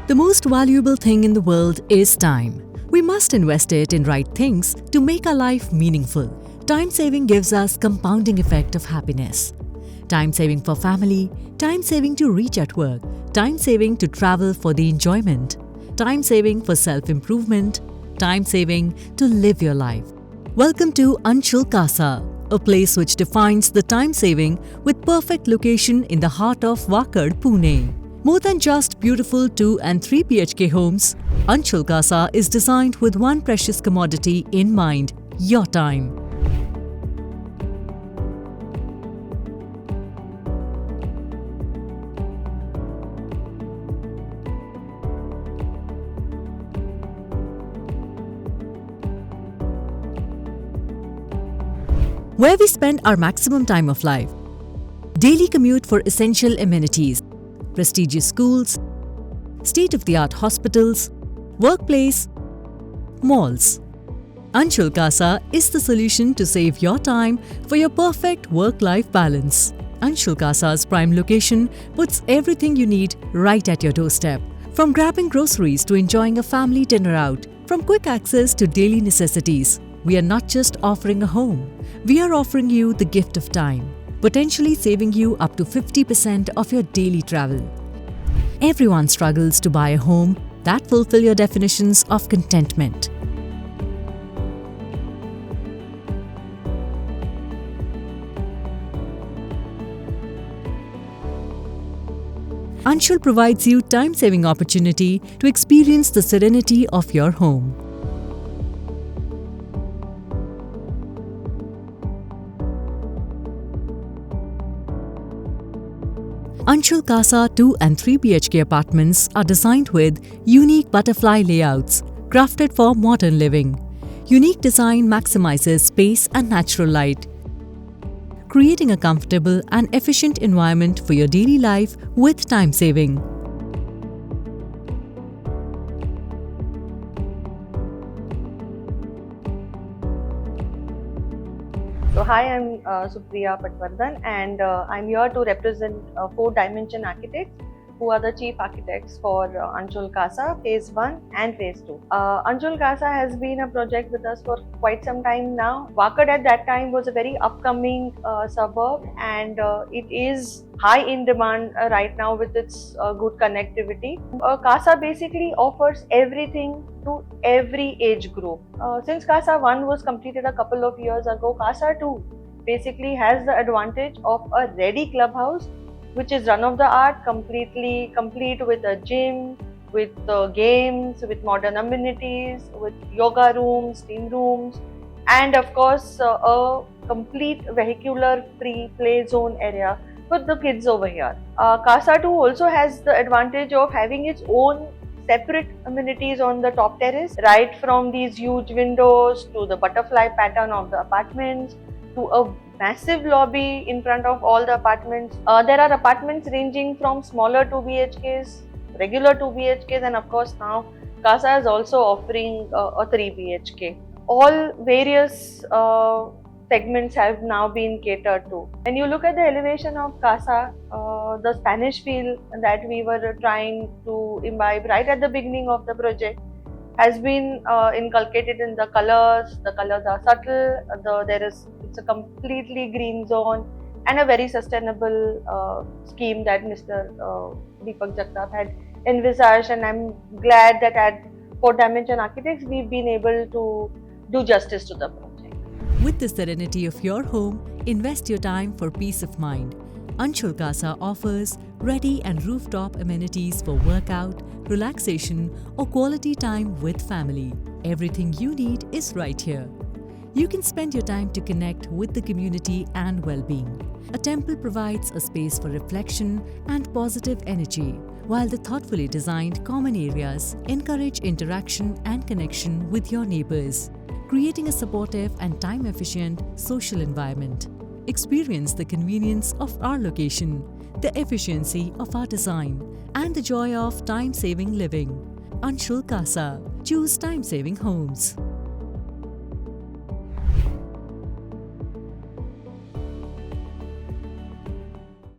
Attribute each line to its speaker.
Speaker 1: The most valuable thing in the world is time. We must invest it in right things to make our life meaningful. Time saving gives us compounding effect of happiness. Time saving for family, time saving to reach at work, time saving to travel for the enjoyment, time saving for self-improvement, time saving to live your life. Welcome to Anshul Casa, a place which defines the time saving with perfect location in the heart of Wakad, Pune. More than just beautiful 2 and 3 BHK homes, Anshul Casa is designed with one precious commodity in mind: your time. Where we spend our maximum time of life. Daily commute for essential amenities, prestigious schools, state-of-the-art hospitals, workplace, malls. Anshul Casa is the solution to save your time for your perfect work-life balance. Anshul Casa's prime location puts everything you need right at your doorstep. From grabbing groceries to enjoying a family dinner out, from quick access to daily necessities, we are not just offering a home, we are offering you the gift of time, potentially saving you up to 50% of your daily travel. Everyone struggles to buy a home that fulfill your definitions of contentment. Anshul provides you time-saving opportunity to experience the serenity of your home. Anshul Casa 2 and 3 BHK apartments are designed with unique butterfly layouts, crafted for modern living. Unique design maximizes space and natural light, creating a comfortable and efficient environment for your daily life with time saving.
Speaker 2: So hi, I'm Supriya Patwardhan, and I'm here to represent 4 Dimension Architects, who are the chief architects for Anshul Casa Phase 1 and Phase 2. Anshul Casa has been a project with us for quite some time now. Wakad at that time was a very upcoming suburb, and it is high in demand right now with its good connectivity. Casa basically offers everything to every age group. Since Casa 1 was completed a couple of years ago, Casa 2 basically has the advantage of a ready clubhouse, which is run-of-the-art, complete with a gym, with games, with modern amenities, with yoga rooms, steam rooms, and of course a complete vehicular-free play zone area for the kids over here. Casa 2 also has the advantage of having its own separate amenities on the top terrace, right from these huge windows to the butterfly pattern of the apartments to a massive lobby in front of all the apartments. There are apartments ranging from smaller 2 BHKs, regular 2 BHKs, and of course now Casa is also offering a 3 BHK. All various segments have now been catered to. When you look at the elevation of Casa, the Spanish feel that we were trying to imbibe right at the beginning of the project has been inculcated in the colors. The colors are subtle. It's a completely green zone and a very sustainable scheme that Mr. Deepak Jagtap had envisaged, and I'm glad that at 4 Dimension Architects we've been able to do justice to the project.
Speaker 1: With the serenity of your home, invest your time for peace of mind. Anshul Casa offers ready and rooftop amenities for workout, relaxation, or quality time with family. Everything you need is right here. You can spend your time to connect with the community and well-being. A temple provides a space for reflection and positive energy, while the thoughtfully designed common areas encourage interaction and connection with your neighbors, creating a supportive and time-efficient social environment. Experience the convenience of our location, the efficiency of our design, and the joy of time-saving living. Anshul Casa. Choose time-saving homes.